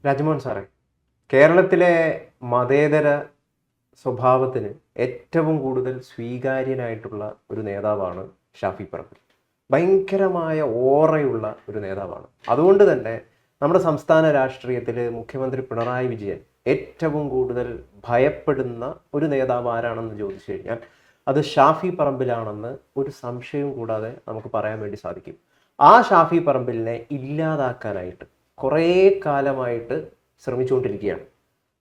രാജ്മോഹൻ സാറേ, കേരളത്തിലെ മതേതര സ്വഭാവത്തിന് ഏറ്റവും കൂടുതൽ സ്വീകാര്യനായിട്ടുള്ള ഒരു നേതാവാണ് ഷാഫി പറമ്പിൽ. ഭയങ്കരമായ ഓറയുള്ള ഒരു നേതാവാണ്. അതുകൊണ്ട് തന്നെ നമ്മുടെ സംസ്ഥാന രാഷ്ട്രീയത്തിൽ മുഖ്യമന്ത്രി പിണറായി വിജയൻ ഏറ്റവും കൂടുതൽ ഭയപ്പെടുന്ന ഒരു നേതാവ് ആരാണെന്ന് ചോദിച്ചു കഴിഞ്ഞാൽ അത് ഷാഫി പറമ്പിലാണെന്ന് ഒരു സംശയവും കൂടാതെ നമുക്ക് പറയാൻ വേണ്ടി സാധിക്കും. ആ ഷാഫി പറമ്പിലിനെ ഇല്ലാതാക്കാനായിട്ട് കുറേ കാലമായിട്ട് ശ്രമിച്ചുകൊണ്ടിരിക്കുകയാണ്.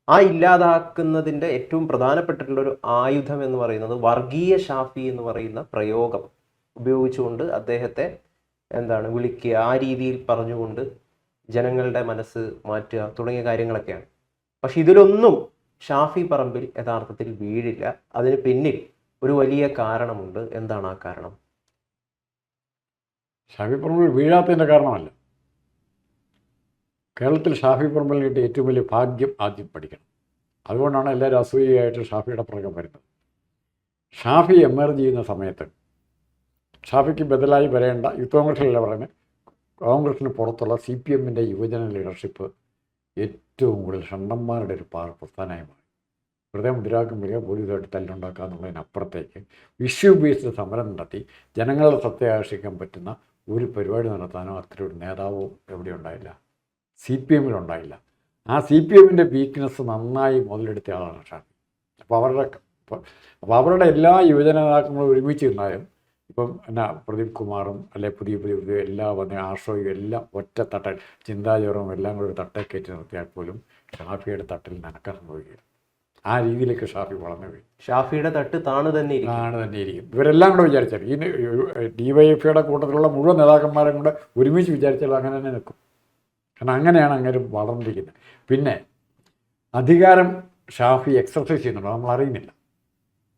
ആ ഇല്ലാതാക്കുന്നതിൻ്റെ ഏറ്റവും പ്രധാനപ്പെട്ടിട്ടുള്ള ഒരു ആയുധം എന്ന് പറയുന്നത് വർഗീയ ഷാഫി എന്ന് പറയുന്ന പ്രയോഗം ഉപയോഗിച്ചുകൊണ്ട് അദ്ദേഹത്തെ വിളിക്കുക, ആ രീതിയിൽ പറഞ്ഞുകൊണ്ട് ജനങ്ങളുടെ മനസ്സ് മാറ്റുക തുടങ്ങിയ കാര്യങ്ങളൊക്കെയാണ്. പക്ഷെ ഇതിലൊന്നും ഷാഫി പറമ്പിൽ യഥാർത്ഥത്തിൽ വീഴില്ല. അതിന് പിന്നിൽ ഒരു വലിയ കാരണമുണ്ട്. എന്താണ് ആ കാരണം? ഷാഫി പറമ്പിൽ വീഴാത്തതിൻ്റെ കാരണമല്ല. കേരളത്തിൽ ഷാഫി പറമ്പിൽ കിട്ടിയ ഏറ്റവും വലിയ ഭാഗ്യം ആദ്യം പഠിക്കണം. അതുകൊണ്ടാണ് എല്ലാവരും അസൂയയായിട്ട് ഷാഫിയുടെ പുറകെ വരുന്നത്. ഷാഫി എമർജ് ചെയ്യുന്ന സമയത്ത് ഷാഫിക്ക് ബദലായി വരേണ്ട യൂത്ത് കോൺഗ്രസിലല്ല പറയുന്നത്, കോൺഗ്രസിന് പുറത്തുള്ള CPM-ൻ്റെ യുവജന ലീഡർഷിപ്പ് ഏറ്റവും കൂടുതൽ ഷണ്ടന്മാരുടെ ഒരു പ്രസ്ഥാനമായി മാറി. വെറുതെ മുദ്രാക്കുമ്പോൾ പോലീസുമായിട്ട് തല്ലുണ്ടാക്കുക എന്നുള്ളതിനപ്പുറത്തേക്ക് ഇഷ്യൂ ബേസ്ഡ് സമരം നടത്തി ജനങ്ങളുടെ ശ്രദ്ധ ആകർഷിക്കാൻ പറ്റുന്ന ഒരു പരിപാടി നടത്താനോ അത്ര ഒരു നേതാവോ എവിടെ ഉണ്ടായില്ല, CPM-ലുണ്ടായില്ല. ആ CPM-ൻ്റെ വീക്ക്നെസ് നന്നായി മുതലെടുത്ത ആളാണ് ഷാഫി. അപ്പോൾ അവരുടെ എല്ലാ യുവജന നേതാക്കളും ഒരുമിച്ച് നിന്നാലും ഇപ്പം പ്രദീപ് കുമാറും അല്ലെ പുതിയ എല്ലാ ആശ്രയും എല്ലാം ഒറ്റ തട്ടൽ, ചിന്താചോറും എല്ലാം കൂടി ഒരു തട്ടേ കയറ്റി നിർത്തിയാൽ പോലും ഷാഫിയുടെ തട്ടിൽ നനക്കാൻ സംഭവിക്കില്ല. ആ രീതിയിലേക്ക് ഷാഫി വളർന്നു പോയി. ഷാഫിയുടെ തട്ട് താണ് തന്നെ ഇരിക്കും. ഇവരെല്ലാം കൂടെ വിചാരിച്ചാൽ ഈ DYFIയുടെ കൂട്ടത്തിലുള്ള മുഴുവൻ നേതാക്കന്മാരും കൂടെ ഒരുമിച്ച് വിചാരിച്ചാൽ അങ്ങനെ തന്നെ നിൽക്കും. കാരണം അങ്ങനെയാണ് അങ്ങനെ വളർന്നിരിക്കുന്നത്. പിന്നെ അധികാരം ഷാഫി എക്സർസൈസ് ചെയ്യുന്നുണ്ടോ നമ്മൾ അറിയുന്നില്ല.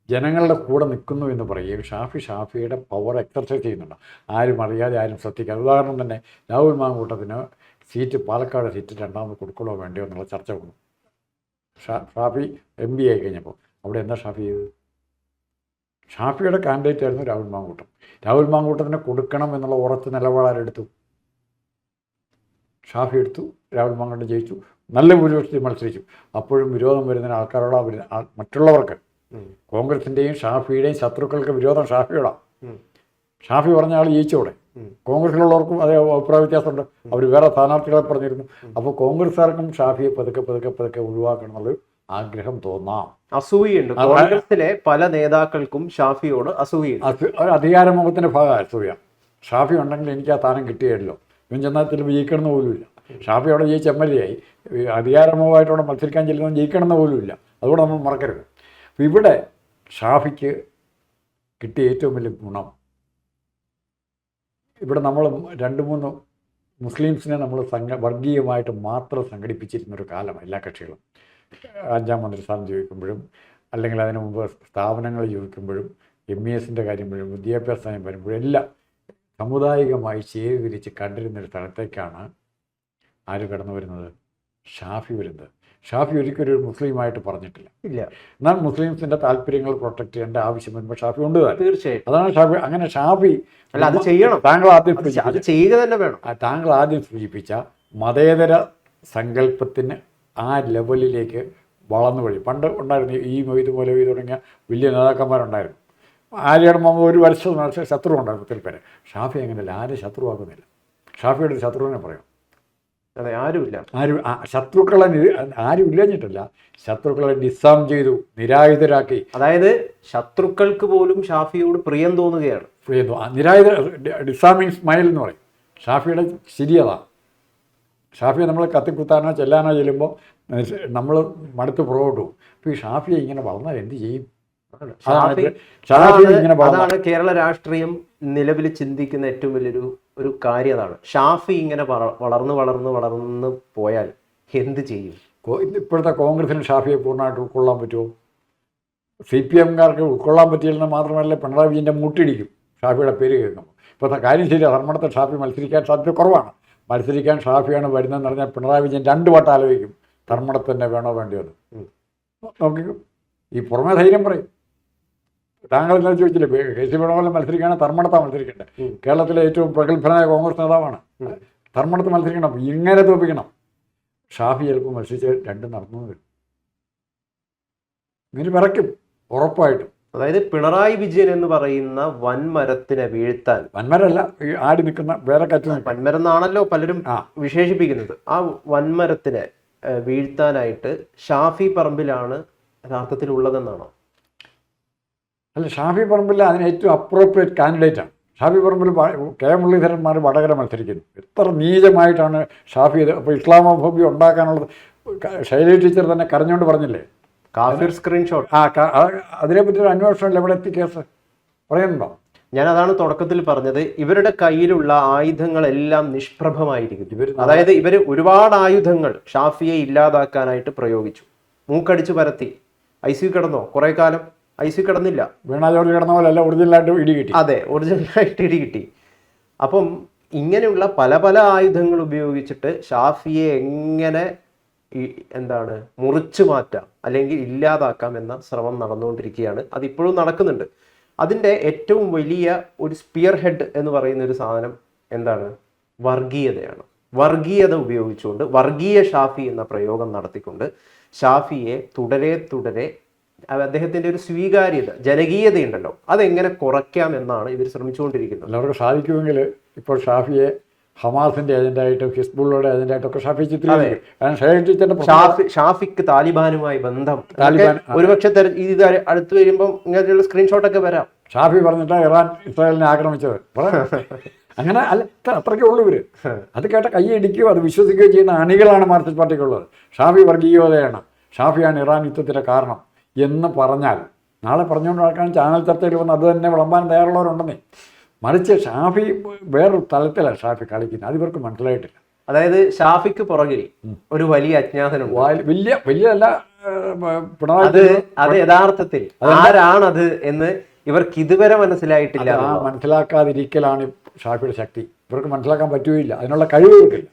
ജനങ്ങളുടെ കൂടെ നിൽക്കുന്നു എന്ന് പറയുകയും ഷാഫിയുടെ പവർ എക്സർസൈസ് ചെയ്യുന്നുണ്ടോ ആരും അറിയാതെ, ആരും ശ്രദ്ധിക്കാതെ. ഉദാഹരണം തന്നെ രാഹുൽ മാങ്കൂട്ടത്തിന് പാലക്കാട് സീറ്റ് രണ്ടാമത് കൊടുക്കണോ വേണ്ടിയോ എന്നുള്ള ചർച്ച വന്നു. ഷാഫി MP ആയി കഴിഞ്ഞപ്പോൾ അവിടെ എന്താ ഷാഫി ചെയ്തത്? ഷാഫിയുടെ കാൻഡിഡേറ്റ് ആയിരുന്നു രാഹുൽ മാങ്കൂട്ടം. രാഹുൽ മാങ്കൂട്ടത്തിന് കൊടുക്കണം എന്നുള്ള ഉറച്ച നിലപാടാരെടുത്തു? ഷാഫി എടുത്തു. രാഹുൽ മാങ്കൂട്ടം ജയിച്ചു, നല്ല ഭൂരിപക്ഷത്തിൽ മത്സരിച്ചു. അപ്പോഴും വിരോധം വരുന്ന ആൾക്കാരോട് മറ്റുള്ളവർക്ക്, കോൺഗ്രസിൻ്റെയും ഷാഫിയുടെയും ശത്രുക്കൾക്ക് വിരോധം ഷാഫിയോടാണ്. ഷാഫി പറഞ്ഞ ആൾ ജയിച്ചോടെ. കോൺഗ്രസിലുള്ളവർക്കും അതേ അഭിപ്രായ വ്യത്യാസമുണ്ട്. അവർ വേറെ സ്ഥാനാർത്ഥികളെ പറഞ്ഞിരുന്നു. അപ്പോൾ കോൺഗ്രസ്സുകാർക്കും ഷാഫിയെ പതുക്കെ ഒഴിവാക്കണം എന്നുള്ളൊരു ആഗ്രഹം തോന്നാം. അസൂയുണ്ട്. കോൺഗ്രസിലെ പല നേതാക്കൾക്കും ഷാഫിയോട് അസൂയുണ്ട്. ഒരു അധികാരമോഹത്തിൻ്റെ ഭാഗമാണ് അസൂയ. ഷാഫി ഉണ്ടെങ്കിൽ എനിക്ക് ആ സ്ഥാനം കിട്ടിയല്ലോ, ഇവൻ ചെന്നാൽ വിജയിക്കണമെന്ന് പോലുമില്ല. ഷാഫി അവിടെ ജയിച്ച് MLA ആയി. അധികാരമോഹമായിട്ട് അവിടെ മത്സരിക്കാൻ ചെല്ലുന്നത് ജയിക്കണമെന്ന് പോലുമില്ല. അതുകൊണ്ട് നമ്മൾ മറക്കരുത്. അപ്പോൾ ഇവിടെ ഷാഫിക്ക് കിട്ടിയ ഏറ്റവും വലിയ ഗുണം, ഇവിടെ നമ്മൾ 2-3 മുസ്ലിംസിനെ നമ്മൾ വർഗീയമായിട്ട് മാത്രം സംഘടിപ്പിച്ചിരുന്നൊരു കാലമാണ്. എല്ലാ കക്ഷികളും 5ാം മന്ത്രിസ്ഥാനം ചോദിക്കുമ്പോഴും അല്ലെങ്കിൽ അതിനു മുമ്പ് സ്ഥാപനങ്ങൾ ചോദിക്കുമ്പോഴും MES-ൻ്റെ കാര്യം വരുമ്പോഴും വിദ്യാഭ്യാസം വരുമ്പോഴും എല്ലാം സാമുദായികമായി ശേഖരിച്ച് കണ്ടിരുന്നൊരു സ്ഥലത്തേക്കാണ് ആര് കടന്നു വരുന്നത്? ഷാഫി വരുന്നത്. ഷാഫി ഒരിക്കലും ഒരു മുസ്ലിമായിട്ട് പറഞ്ഞിട്ടില്ല. ഇല്ല. എന്നാൽ മുസ്ലിംസിൻ്റെ താല്പര്യങ്ങൾ പ്രൊട്ടക്ട് ചെയ്യേണ്ട ആവശ്യം വരുമ്പോൾ ഷാഫി ഉണ്ട്. തീർച്ചയായും. അതാണ് ഷാഫി. അങ്ങനെ ഷാഫി അല്ല, അത് ചെയ്യണം. താങ്കൾ ആദ്യം ചെയ്യുക തന്നെ വേണം. താങ്കൾ ആദ്യം സൂചിപ്പിച്ച മതേതര സങ്കല്പത്തിന് ആ ലെവലിലേക്ക് വളർന്നു വഴി. പണ്ട് ഉണ്ടായിരുന്നു ഈ ഇതുപോലെ തുടങ്ങിയ വലിയ നേതാക്കന്മാരുണ്ടായിരുന്നു. ആര്യാണ് മുഹമ്മദ് ഒരു വർഷം ശത്രു ഉണ്ടായിരുന്നു ഒത്തിരി പേര്. ഷാഫി അങ്ങനെയല്ല, ആരും ശത്രുവാക്കുന്നില്ല. ഷാഫിയുടെ ഒരു ശത്രുവിനെ പറയാം. അതെ, ആരുമില്ല. ശത്രുക്കളെ ആരും ഇല്ലഞ്ഞിട്ടില്ല, ശത്രുക്കളെ ഡിസാം ചെയ്തു, നിരായുധരാക്കി. അതായത് ശത്രുക്കൾക്ക് പോലും ഷാഫിയോട് പ്രിയം തോന്നുകയാണ്. ഡിസാമിങ് സ്മൈൽ എന്ന് പറയും. ഷാഫിയുടെ ശരിയതാണ്. ഷാഫിയെ നമ്മൾ കത്തിക്കുത്താനോ ചെല്ലാനോ ചെല്ലുമ്പോൾ നമ്മൾ മടുത്ത് പുറകോട്ട് പോകും. അപ്പോൾ ഈ ഷാഫിയെ ഇങ്ങനെ വളർന്നാൽ എന്ത് ചെയ്യും? അതാണ് കേരള രാഷ്ട്രീയം നിലവിൽ ചിന്തിക്കുന്ന ഏറ്റവും വലിയൊരു കാര്യം. അതാണ് ഷാഫി ഇങ്ങനെ വളർന്ന് പോയാൽ എന്ത് ചെയ്യും? ഇപ്പോഴത്തെ കോൺഗ്രസിന് ഷാഫിയെ പൂർണ്ണമായിട്ട് ഉൾക്കൊള്ളാൻ പറ്റുമോ? CPM-കാർക്ക് ഉൾക്കൊള്ളാൻ പറ്റിയില്ലെന്ന് മാത്രമല്ല, പിണറായി വിജയൻ്റെ മുട്ടിടിക്കും ഷാഫിയുടെ പേര് കേൾക്കുമ്പോൾ. ഇപ്പോഴത്തെ കാര്യം ശരിയാണ്, ധർമ്മടത്തെ ഷാഫി മത്സരിക്കാൻ സാധ്യത കുറവാണ്. മത്സരിക്കാൻ ഷാഫിയാണ് വരുന്നതെന്ന് പറഞ്ഞാൽ പിണറായി വിജയൻ 2 വട്ടം ആലോചിക്കും, ധർമ്മടത്ത് തന്നെ വേണോ വേണ്ടിയോ എന്ന്. നോക്കിക്കും, ഈ പുറമേ ധൈര്യം പറയും. താങ്കൾ ഇന്നലെ ചോദിച്ചില്ലേ, KC വേണുഗോപാൽ മത്സരിക്കുകയാണെങ്കിൽ ധർമ്മടത്താണ് മത്സരിക്കേണ്ടത്. കേരളത്തിലെ ഏറ്റവും പ്രഗത്ഭനായ കോൺഗ്രസ് നേതാവാണ്. ധർമ്മടത്ത് മത്സരിക്കണം, ഇങ്ങനെ തോപ്പിക്കണം. ഷാഫി ചിലപ്പോൾ മത്സരിച്ച് രണ്ടും നടന്നു വരും. ഇങ്ങനെ വിറയ്ക്കും ഉറപ്പായിട്ടും. അതായത് പിണറായി വിജയൻ എന്ന് പറയുന്ന വൻമരത്തിനെ വീഴ്ത്താൻ, വൻമരല്ല ഈ ആടി നിൽക്കുന്ന വേറെ കറ്റ് വൻമരം എന്നാണല്ലോ പലരും വിശേഷിപ്പിക്കുന്നത്, ആ വൻമരത്തിനെ വീഴ്ത്താനായിട്ട് ഷാഫി പറമ്പിലാണ് യഥാർത്ഥത്തിൽ ഉള്ളതെന്നാണോ? അല്ല, ഷാഫി പറമ്പിൽ അതിന് ഏറ്റവും അപ്രോപ്രിയേറ്റ് കാൻഡിഡേറ്റാണ്. ഷാഫി പറമ്പിൽ കെ മുരളീധരന്മാർ വടകര മത്സരിക്കുന്നു. എത്ര നീചമായിട്ടാണ് ഷാഫി ഇത്. അപ്പോൾ ഇസ്ലാമോഫോബിയ ഉണ്ടാക്കാനുള്ളത് ശൈലജ ടീച്ചർ തന്നെ കരഞ്ഞുകൊണ്ട് പറഞ്ഞില്ലേ, കാഫിർ സ്ക്രീൻഷോട്ട്. അതിനെപ്പറ്റി ഒരു അന്വേഷണം എവിടെ എത്തി കേസ് പറയുന്നുണ്ടോ? ഞാൻ അതാണ് തുടക്കത്തിൽ പറഞ്ഞത്, ഇവരുടെ കയ്യിലുള്ള ആയുധങ്ങളെല്ലാം നിഷ്പ്രഭമായിരിക്കും. അതായത് ഇവർ ഒരുപാട് ആയുധങ്ങൾ ഷാഫിയെ ഇല്ലാതാക്കാനായിട്ട് പ്രയോഗിച്ചു. മൂക്കടിച്ച് പരത്തി. ICU കിടന്നോ? കുറെ കാലം ICU കിടന്നില്ല. വീണ ജോർജ് കിടന്ന പോലെ അല്ല, ഒറിജിനലായിട്ട് ഇടി കിട്ടി. അതെ, ഒറിജിനലായിട്ട് ഇടി കിട്ടി. അപ്പം ഇങ്ങനെയുള്ള പല പല ആയുധങ്ങൾ ഉപയോഗിച്ചിട്ട് ഷാഫിയെ എങ്ങനെ മുറിച്ചു മാറ്റാം അല്ലെങ്കിൽ ഇല്ലാതാക്കാം എന്ന ശ്രമം നടന്നുകൊണ്ടിരിക്കുകയാണ്. അതിപ്പോഴും നടക്കുന്നുണ്ട്. അതിൻ്റെ ഏറ്റവും വലിയ ഒരു സ്പിയർ ഹെഡ് എന്ന് പറയുന്ന ഒരു സാധനം വർഗീയതയാണ്. വർഗീയത ഉപയോഗിച്ചുകൊണ്ട് വർഗീയ ഷാഫി എന്ന പ്രയോഗം നടത്തിക്കൊണ്ട് ഷാഫിയെ തുടരെ തുടരെ അദ്ദേഹത്തിൻ്റെ ഒരു സ്വീകാര്യത, ജനകീയതയുണ്ടല്ലോ, അതെങ്ങനെ കുറയ്ക്കാം എന്നാണ് ഇവർ ശ്രമിച്ചുകൊണ്ടിരിക്കുന്നത്. എല്ലാവർക്കും സാധിക്കുമെങ്കിൽ ഇപ്പോൾ ഷാഫിയെ ഹമാസിന്റെ ഏജന്റായിട്ടും ഹിസ്ബുള്ളയുടെ ഏജന്റായിട്ടൊക്കെ ഷാഫി ചിത്രീകരിക്കും. ഷാഫിക്ക് താലിബാനുമായി ബന്ധം, ഒരുപക്ഷെ ഇത് അടുത്ത് വരുമ്പോൾ ഇങ്ങനെയുള്ള സ്ക്രീൻഷോട്ടൊക്കെ വരാം. ഷാഫി പറഞ്ഞിട്ടാ ഇറാൻ ഇസ്രായേലിനെ ആക്രമിച്ചത്. അങ്ങനെ അല്ല, അത്രയ്ക്കേ ഉള്ളൂ ഇവര്. അത് കേട്ട കൈയടിക്കുകയോ അത് വിശ്വസിക്കുകയോ ചെയ്യുന്ന അണികളാണ് മാർക്സിസ്റ്റ് പാർട്ടിക്കുള്ളത്. ഷാഫി വർഗീയതയാണ്, ഷാഫിയാണ് ഇറാൻ യുദ്ധത്തിന്റെ കാരണം എന്ന് പറഞ്ഞാൽ നാളെ പറഞ്ഞുകൊണ്ട് നടക്കാൻ ചാനൽ ചർച്ചയിൽ വന്ന് അത് തന്നെ വിളമ്പാൻ തയ്യാറുള്ളവരുണ്ടെന്നേ. മറിച്ച് ഷാഫി വേറൊരു തലത്തിലാണ് ഷാഫി കളിക്കുന്നത്. അത് ഇവർക്ക് മനസ്സിലായിട്ടില്ല. അതായത് ഷാഫിക്ക് പുറകിൽ ഒരു വലിയ അജ്ഞാതനുണ്ട്. വലിയല്ല പിണറായി. അത് യഥാർത്ഥത്തിൽ ആരാണത് എന്ന് ഇവർക്ക് ഇതുവരെ മനസ്സിലായിട്ടില്ല. മനസ്സിലാക്കാതിരിക്കലാണ് ഷാഫിയുടെ ശക്തി. ഇവർക്ക് മനസ്സിലാക്കാൻ പറ്റുകയില്ല, അതിനുള്ള കഴിവ് ഇവർക്കില്ല.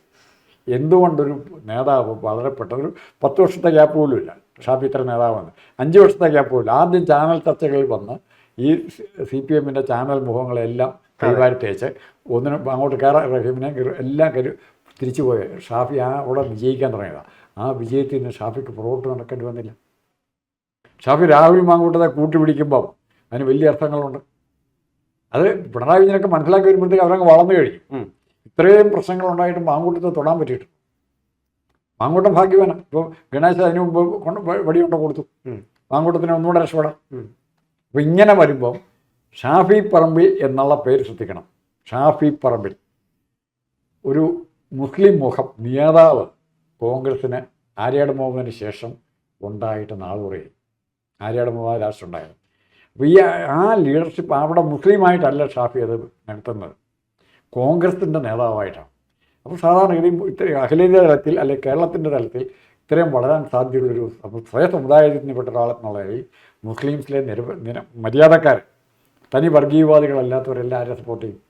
എന്തുകൊണ്ടൊരു നേതാവ് വളരെ പെട്ടെന്ന് 10 വർഷത്തെ ഗ്യാപ്പ് പോലും ഇല്ല ഷാഫി ഇത്ര നേതാവെന്ന്. 5 വർഷത്തെ ഗ്യാപ്പ് പോലും. ആദ്യം ചാനൽ ചർച്ചകളിൽ വന്ന് ഈ CPM-ന്റെ ചാനൽ മുഖങ്ങളെല്ലാം കൈവാരി തേച്ച് ഒന്നിനും അങ്ങോട്ട് റഹീമിനെ എല്ലാം തിരിച്ചു പോയ ഷാഫി അവിടെ വിജയിക്കാൻ തുടങ്ങിയതാണ്. ആ വിജയത്തിൽ നിന്ന് ഷാഫിക്ക് പുറകോട്ട് നടക്കേണ്ടി വന്നില്ല. ഷാഫി രാഹുൽ മാങ്കൂട്ടത്തെ കൂട്ടുപിടിക്കുമ്പം അതിന് വലിയ അർത്ഥങ്ങളുണ്ട്. അത് പിണറായി വിജയനൊക്കെ മനസ്സിലാക്കി വരുമ്പോഴത്തേക്ക് അവരങ്ങ് വളർന്നു കഴിഞ്ഞു. ഇത്രയും പ്രശ്നങ്ങളുണ്ടായിട്ടും മാങ്കൂട്ടത്തെ തൊടാൻ പറ്റിയിട്ടുണ്ട്. മാങ്കൂട്ടം ഭാഗ്യവാനാണ്. ഇപ്പോൾ ഗണേശ് അതിന് മുമ്പ് വടിയുണ്ട കൊടുത്തു, മാങ്കൂട്ടത്തിന് ഒന്നുകൂടെ രക്ഷപ്പെടാം. അപ്പോൾ ഇങ്ങനെ വരുമ്പം ഷാഫി പറമ്പിൽ എന്നുള്ള പേര് ശ്രദ്ധിക്കണം. ഷാഫി പറമ്പിൽ ഒരു മുസ്ലിം മുഖം നേതാവ് കോൺഗ്രസ്സിന് ആര്യാട് മുഹമ്മദിന് ശേഷം ഉണ്ടായിട്ട് നാളുറയായി. ആര്യാട് മുഹമ്മദ് ലാസ്റ്റ് ഉണ്ടായത്. അപ്പോൾ ആ ലീഡർഷിപ്പ് അവിടെ മുസ്ലിമായിട്ടല്ല ഷാഫി അത് നടത്തുന്നത്, കോൺഗ്രസിൻ്റെ നേതാവായിട്ടാണ്. അപ്പോൾ സാധാരണഗതി ഇത്രയും അഖിലേന്ത്യാ തലത്തിൽ അല്ലെങ്കിൽ കേരളത്തിൻ്റെ തലത്തിൽ ഇത്രയും വളരാൻ സാധ്യതയുള്ളൊരു സ്വയം സമുദായത്തിൽപ്പെട്ട ഒരാളെന്നുള്ളതിൽ മുസ്ലിംസിലെ മര്യാദക്കാർ, തനി വർഗീയവാദികളല്ലാത്തവരെല്ലാം ആരെ സപ്പോർട്ട് ചെയ്യും?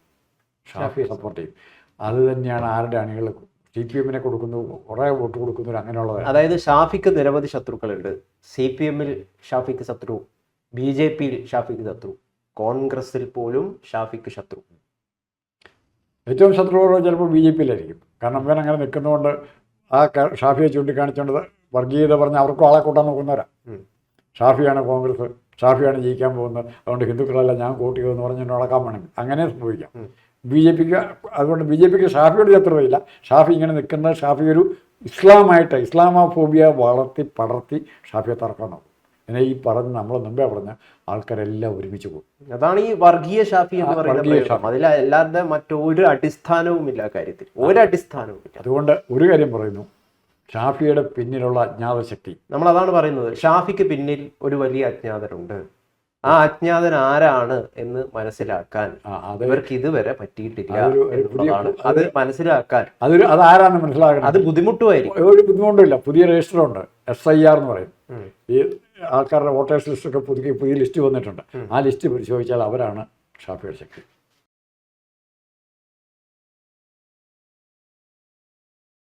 ഷാഫിയെ സപ്പോർട്ട് ചെയ്യും. അത് തന്നെയാണ് ആരുടെ അണികൾ CPM-നെ കൊടുക്കുന്നു, കുറേ വോട്ട് കൊടുക്കുന്നവർ അങ്ങനെയുള്ളത്. അതായത് ഷാഫിക്ക് നിരവധി ശത്രുക്കളുണ്ട്. CPM-ൽ ഷാഫിക്ക് ശത്രു, BJP-യിൽ ഷാഫിക്ക് ശത്രു, കോൺഗ്രസിൽ പോലും ഷാഫിക്ക് ശത്രു. ഏറ്റവും ശത്രുക്കൾ ചിലപ്പോൾ BJP-യിലായിരിക്കും. കാരണം ഇവൻ അങ്ങനെ നിൽക്കുന്നതുകൊണ്ട് ആ ഷാഫിയെ ചൂണ്ടിക്കാണിച്ചുകൊണ്ട് വർഗീയത പറഞ്ഞ് അവർക്കും ആളെ കൂട്ടാൻ നോക്കുന്നവരാ. ഷാഫിയാണ് കോൺഗ്രസ്, ഷാഫിയാണ് ജയിക്കാൻ പോകുന്നത്, അതുകൊണ്ട് ഹിന്ദുക്കളല്ല ഞാൻ വോട്ട് ചെയ്യുമെന്ന് പറഞ്ഞുകൊണ്ട് നടക്കാൻ വേണമെങ്കിൽ അങ്ങനെ സംഭവിക്കാം. BJP-ക്ക് അതുകൊണ്ട് BJP-ക്ക് ഷാഫിയോട് ശത്രുതയില്ല. ഷാഫി ഇങ്ങനെ നിൽക്കുന്നത് ഷാഫി ഒരു ഇസ്ലാമോഫോബിയ വളർത്തി പടർത്തി ഷാഫിയെ തറക്കാൻ നോക്കും. പിന്നെ ഈ പറഞ്ഞ് നമ്മൾ മുമ്പേ പറഞ്ഞ ആൾക്കാരെല്ലാം ഒരുമിച്ച് പോകും. അതാണ് ഈ വർഗീയ ഷാഫി എന്ന് പറയുന്നത്. അതിലല്ലാതെ മറ്റൊരു അടിസ്ഥാനവുമില്ല കാര്യത്തിൽ, ഒരടിസ്ഥാനവുമില്ല. അതുകൊണ്ട് ഒരു കാര്യം പറയുന്നു, ഷാഫിയുടെ പിന്നിലുള്ള അജ്ഞാത ശക്തി, നമ്മൾ അതാണ് പറയുന്നത്, ഷാഫിക്ക് പിന്നിൽ ഒരു വലിയ അജ്ഞാതനുണ്ട്. ആ അജ്ഞാതൻ ആരാണ് എന്ന് മനസ്സിലാക്കാൻ ഇവർക്ക് ഇതുവരെ പറ്റിയിട്ടില്ല. അത് മനസ്സിലാക്കാൻ അതാരാന്ന് മനസ്സിലാക്കണം. അത് ബുദ്ധിമുട്ടുമായിരിക്കും. ഒരു ബുദ്ധിമുട്ടില്ല. പുതിയ രജിസ്റ്ററുണ്ട്, SIR എന്ന് പറയും. ഈ ആൾക്കാരുടെ വോട്ടേഴ്സ് ലിസ്റ്റൊക്കെ പുതിയ ലിസ്റ്റ് വന്നിട്ടുണ്ട്. ആ ലിസ്റ്റ് പരിശോധിച്ചാൽ അവരാണ് ഷാഫിയുടെ ശക്തി.